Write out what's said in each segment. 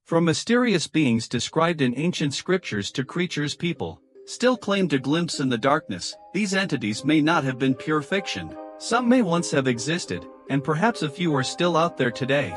From mysterious beings described in ancient scriptures to creatures people still claim to glimpse in the darkness, these entities may not have been pure fiction. Some may once have existed, and perhaps a few are still out there today.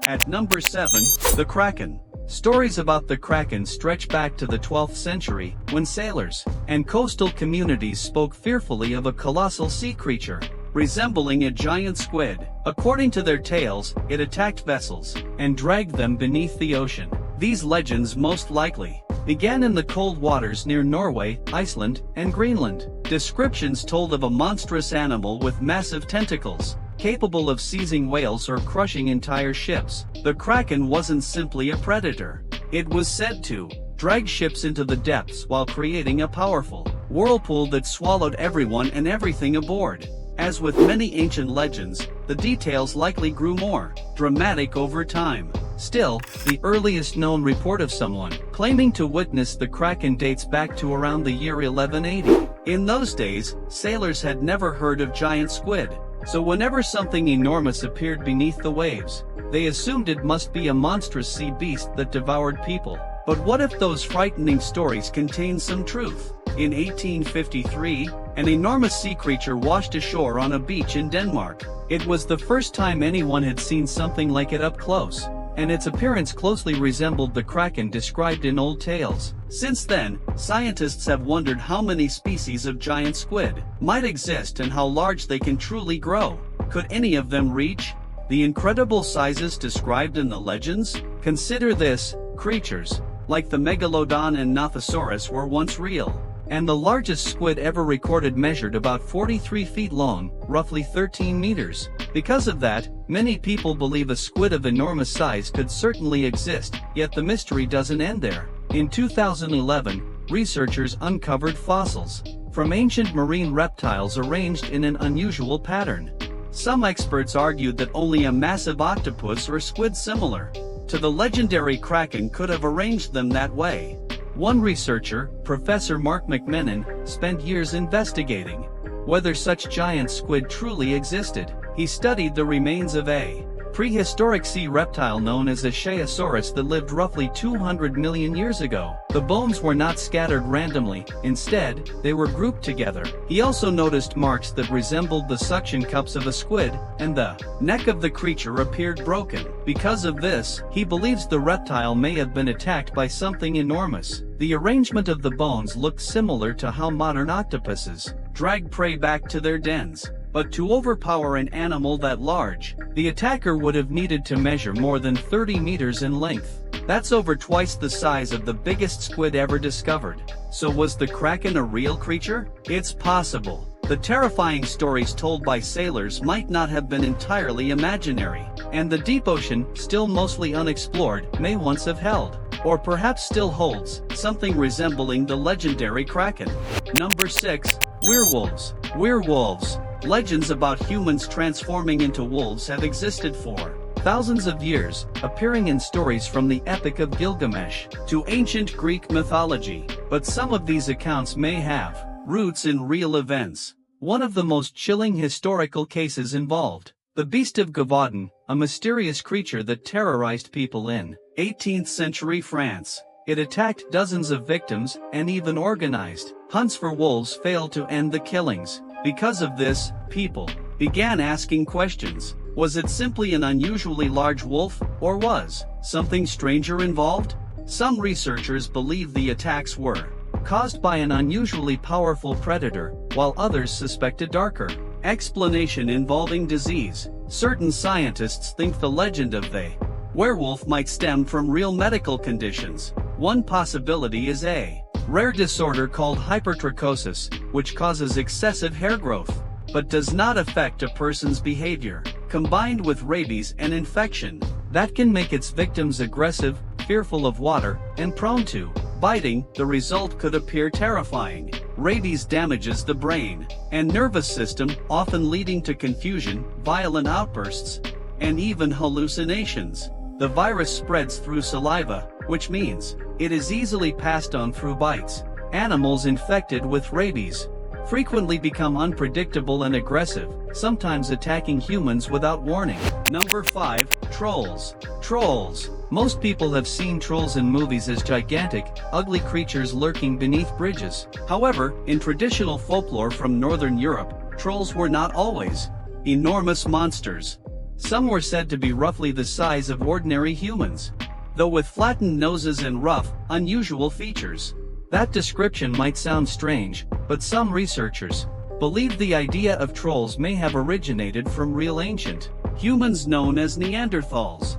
At number 7, the Kraken. Stories about the Kraken stretch back to the 12th century, when sailors and coastal communities spoke fearfully of a colossal sea creature resembling a giant squid. According to their tales, it attacked vessels and dragged them beneath the ocean. These legends most likely began in the cold waters near Norway, Iceland, and Greenland. Descriptions told of a monstrous animal with massive tentacles, capable of seizing whales or crushing entire ships. The Kraken wasn't simply a predator. It was said to drag ships into the depths while creating a powerful whirlpool that swallowed everyone and everything aboard. As with many ancient legends, the details likely grew more dramatic over time. Still, the earliest known report of someone claiming to witness the Kraken dates back to around the year 1180. In those days, sailors had never heard of giant squid, so whenever something enormous appeared beneath the waves, they assumed it must be a monstrous sea beast that devoured people. But what if those frightening stories contained some truth? In 1853, an enormous sea creature washed ashore on a beach in Denmark. It was the first time anyone had seen something like it up close, and its appearance closely resembled the Kraken described in old tales. Since then, scientists have wondered how many species of giant squid might exist and how large they can truly grow. Could any of them reach the incredible sizes described in the legends? Consider this: creatures like the Megalodon and Nothosaurus were once real, and the largest squid ever recorded measured about 43 feet long, roughly 13 meters. Because of that, many people believe a squid of enormous size could certainly exist, yet the mystery doesn't end there. In 2011, researchers uncovered fossils from ancient marine reptiles arranged in an unusual pattern. Some experts argued that only a massive octopus or squid similar to the legendary Kraken could have arranged them that way. One researcher, Professor Mark McMenon, spent years investigating whether such giant squid truly existed. He studied the remains of a prehistoric sea reptile known as a Chaosaurus that lived roughly 200 million years ago. The bones were not scattered randomly, instead, they were grouped together. He also noticed marks that resembled the suction cups of a squid, and the neck of the creature appeared broken. Because of this, he believes the reptile may have been attacked by something enormous. The arrangement of the bones looked similar to how modern octopuses drag prey back to their dens. But to overpower an animal that large, the attacker would have needed to measure more than 30 meters in length. That's over twice the size of the biggest squid ever discovered. So was the Kraken a real creature? It's possible. The terrifying stories told by sailors might not have been entirely imaginary, and the deep ocean, still mostly unexplored, may once have held, or perhaps still holds, something resembling the legendary Kraken. Number 6. Werewolves. Werewolves. Legends about humans transforming into wolves have existed for thousands of years, appearing in stories from the Epic of Gilgamesh to ancient Greek mythology. But some of these accounts may have roots in real events. One of the most chilling historical cases involved the Beast of Gavaudan, a mysterious creature that terrorized people in 18th century France. It attacked dozens of victims, and even organized hunts for wolves failed to end the killings. Because of this, people began asking questions. Was it simply an unusually large wolf, or was something stranger involved? Some researchers believe the attacks were caused by an unusually powerful predator, while others suspect a darker explanation involving disease. Certain scientists think the legend of the werewolf might stem from real medical conditions. One possibility is a rare disorder called hypertrichosis, which causes excessive hair growth, but does not affect a person's behavior. Combined with rabies and infection, that can make its victims aggressive, fearful of water, and prone to biting. The result could appear terrifying. Rabies damages the brain and nervous system, often leading to confusion, violent outbursts, and even hallucinations. The virus spreads through saliva, which means it is easily passed on through bites. Animals infected with rabies frequently become unpredictable and aggressive, sometimes attacking humans without warning. Number 5. Trolls. Trolls. Most people have seen trolls in movies as gigantic, ugly creatures lurking beneath bridges. However, in traditional folklore from Northern Europe, trolls were not always enormous monsters. Some were said to be roughly the size of ordinary humans, though with flattened noses and rough, unusual features. That description might sound strange, but some researchers believe the idea of trolls may have originated from real ancient humans known as Neanderthals.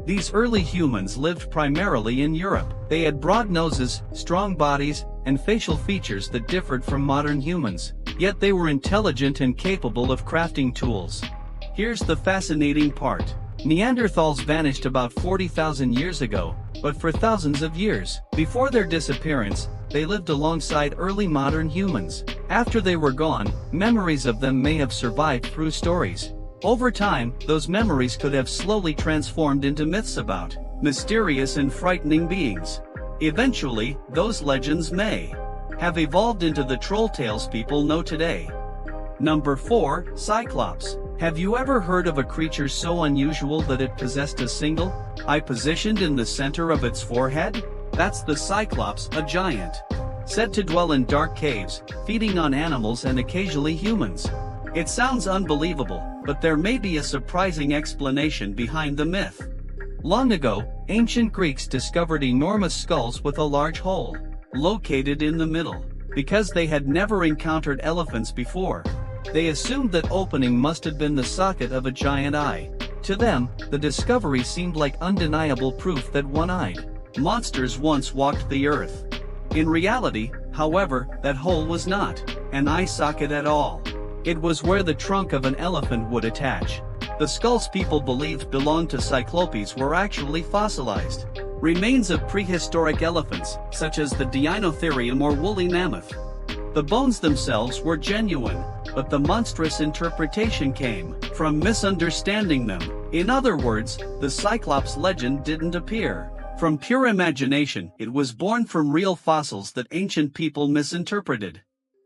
These early humans lived primarily in Europe. They had broad noses, strong bodies, and facial features that differed from modern humans. Yet they were intelligent and capable of crafting tools. Here's the fascinating part. Neanderthals vanished about 40,000 years ago, but for thousands of years before their disappearance, they lived alongside early modern humans. After they were gone, memories of them may have survived through stories. Over time, those memories could have slowly transformed into myths about mysterious and frightening beings. Eventually, those legends may have evolved into the troll tales people know today. Number 4. Cyclops. Have you ever heard of a creature so unusual that it possessed a single eye positioned in the center of its forehead? That's the Cyclops, a giant said to dwell in dark caves, feeding on animals and occasionally humans. It sounds unbelievable, but there may be a surprising explanation behind the myth. Long ago, ancient Greeks discovered enormous skulls with a large hole located in the middle. Because they had never encountered elephants before, they assumed that opening must have been the socket of a giant eye. To them, the discovery seemed like undeniable proof that one-eyed monsters once walked the earth. In reality, however, that hole was not an eye socket at all. It was where the trunk of an elephant would attach. The skulls people believed belonged to Cyclopes were actually fossilized remains of prehistoric elephants, such as the Deinotherium or woolly mammoth. The bones themselves were genuine, but the monstrous interpretation came from misunderstanding them. In other words, the Cyclops legend didn't appear from pure imagination, it was born from real fossils that ancient people misinterpreted.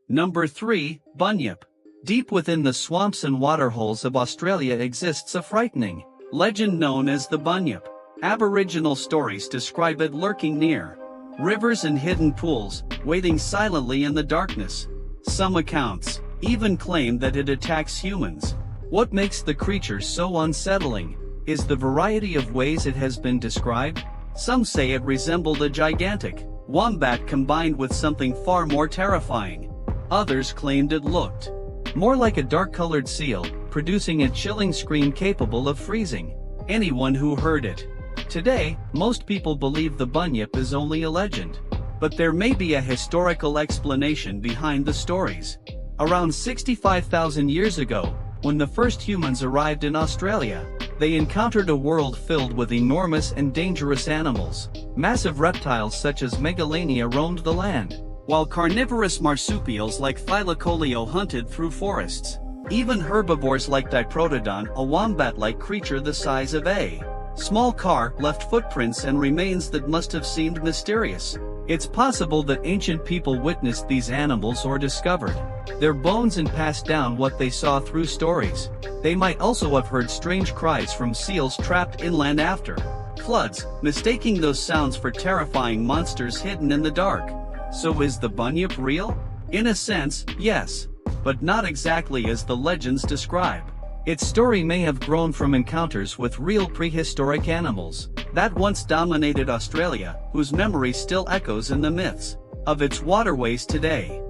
Number 3. Bunyip. Deep within the swamps and waterholes of Australia exists a frightening legend known as the Bunyip. Aboriginal stories describe it lurking near rivers and hidden pools, waiting silently in the darkness. Some accounts even claim that it attacks humans. What makes the creature so unsettling is the variety of ways it has been described. Some say it resembled a gigantic wombat combined with something far more terrifying. Others claimed it looked more like a dark-colored seal, producing a chilling scream capable of freezing anyone who heard it. Today, most people believe the Bunyip is only a legend, but there may be a historical explanation behind the stories. Around 65,000 years ago, when the first humans arrived in Australia, they encountered a world filled with enormous and dangerous animals. Massive reptiles such as Megalania roamed the land, while carnivorous marsupials like Thylacoleo hunted through forests. Even herbivores like Diprotodon, a wombat-like creature the size of a small car, left footprints and remains that must have seemed mysterious. It's possible that ancient people witnessed these animals or discovered their bones and passed down what they saw through stories. They might also have heard strange cries from seals trapped inland after floods, mistaking those sounds for terrifying monsters hidden in the dark. So is the Bunyip real? In a sense, yes, but not exactly as the legends describe. Its story may have grown from encounters with real prehistoric animals that once dominated Australia, whose memory still echoes in the myths of its waterways today.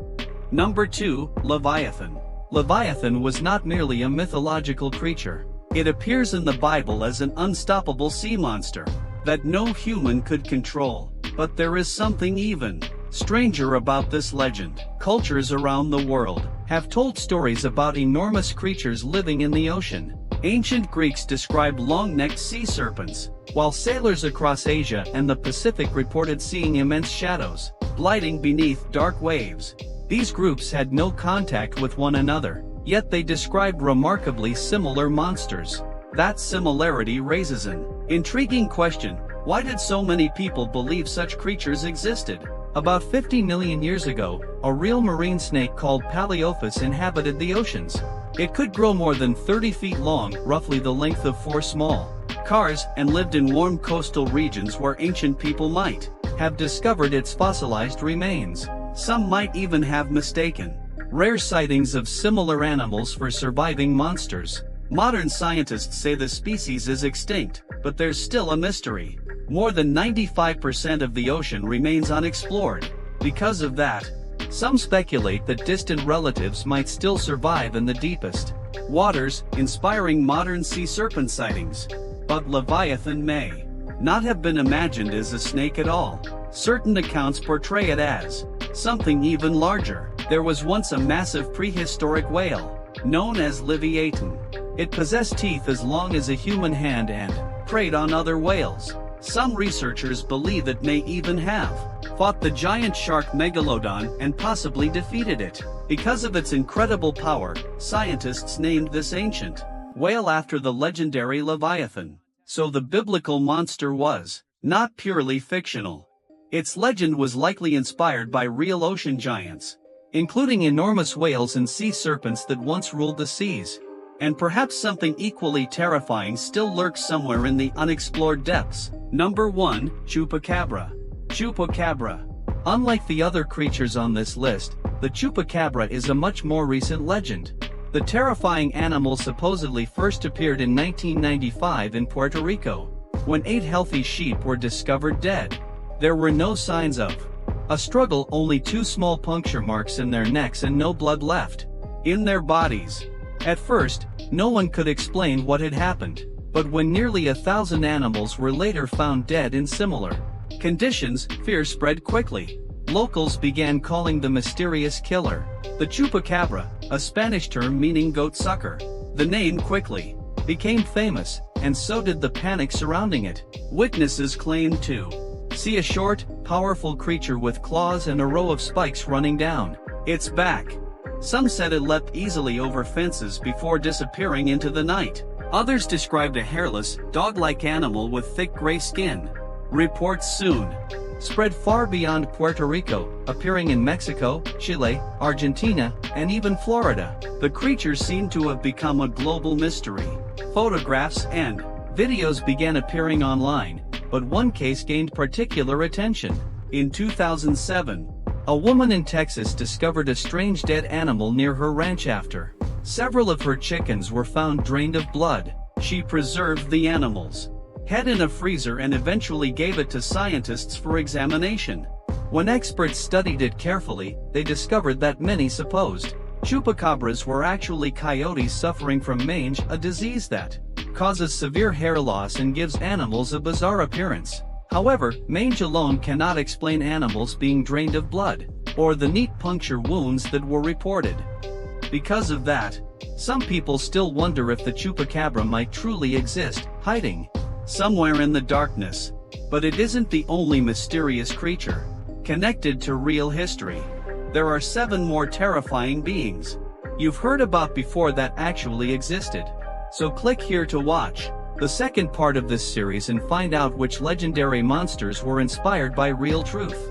Number 2. Leviathan. Leviathan was not merely a mythological creature. It appears in the Bible as an unstoppable sea monster that no human could control. But there is something even stranger about this legend. Cultures around the world have told stories about enormous creatures living in the ocean. Ancient Greeks described long-necked sea serpents, while sailors across Asia and the Pacific reported seeing immense shadows gliding beneath dark waves. These groups had no contact with one another, yet they described remarkably similar monsters. That similarity raises an intriguing question: why did so many people believe such creatures existed? About 50 million years ago, a real marine snake called Paleophis inhabited the oceans. It could grow more than 30 feet long, roughly the length of 4 small cars and lived in warm coastal regions where ancient people might have discovered its fossilized remains. Some might even have mistaken rare sightings of similar animals for surviving monsters. Modern scientists say the species is extinct, but there's still a mystery. More than 95% of the ocean remains unexplored. Because of that, some speculate that distant relatives might still survive in the deepest waters, inspiring modern sea serpent sightings. But Leviathan may not have been imagined as a snake at all. Certain accounts portray it as something even larger. There was once a massive prehistoric whale, known as Leviathan. It possessed teeth as long as a human hand and preyed on other whales. Some researchers believe it may even have fought the giant shark Megalodon and possibly defeated it. Because of its incredible power, scientists named this ancient whale after the legendary Leviathan. So the biblical monster was not purely fictional. Its legend was likely inspired by real ocean giants, including enormous whales and sea serpents that once ruled the seas. And perhaps something equally terrifying still lurks somewhere in the unexplored depths. Number 1. Chupacabra. Chupacabra. Unlike the other creatures on this list, the Chupacabra is a much more recent legend. The terrifying animal supposedly first appeared in 1995 in Puerto Rico, when 8 healthy sheep were discovered dead. There were no signs of a struggle, only 2 small puncture marks in their necks and no blood left in their bodies. At first, no one could explain what had happened, but when nearly 1,000 animals were later found dead in similar conditions, fear spread quickly. Locals began calling the mysterious killer the Chupacabra, a Spanish term meaning goat sucker. The name quickly became famous, and so did the panic surrounding it. Witnesses claimed to see a short, powerful creature with claws and a row of spikes running down its back. Some said it leapt easily over fences before disappearing into the night. Others described a hairless, dog-like animal with thick gray skin. Reports soon spread far beyond Puerto Rico, appearing in Mexico, Chile, Argentina, and even Florida. The creature seemed to have become a global mystery. Photographs and videos began appearing online, but one case gained particular attention. In 2007, a woman in Texas discovered a strange dead animal near her ranch after several of her chickens were found drained of blood. She preserved the animal's head in a freezer and eventually gave it to scientists for examination. When experts studied it carefully, they discovered that many supposed chupacabras were actually coyotes suffering from mange, a disease that causes severe hair loss and gives animals a bizarre appearance. However, mange alone cannot explain animals being drained of blood, or the neat puncture wounds that were reported. Because of that, some people still wonder if the Chupacabra might truly exist, hiding somewhere in the darkness. But it isn't the only mysterious creature connected to real history. There are 7 more terrifying beings you've heard about before that actually existed. So click here to watch the second part of this series and find out which legendary monsters were inspired by real truth.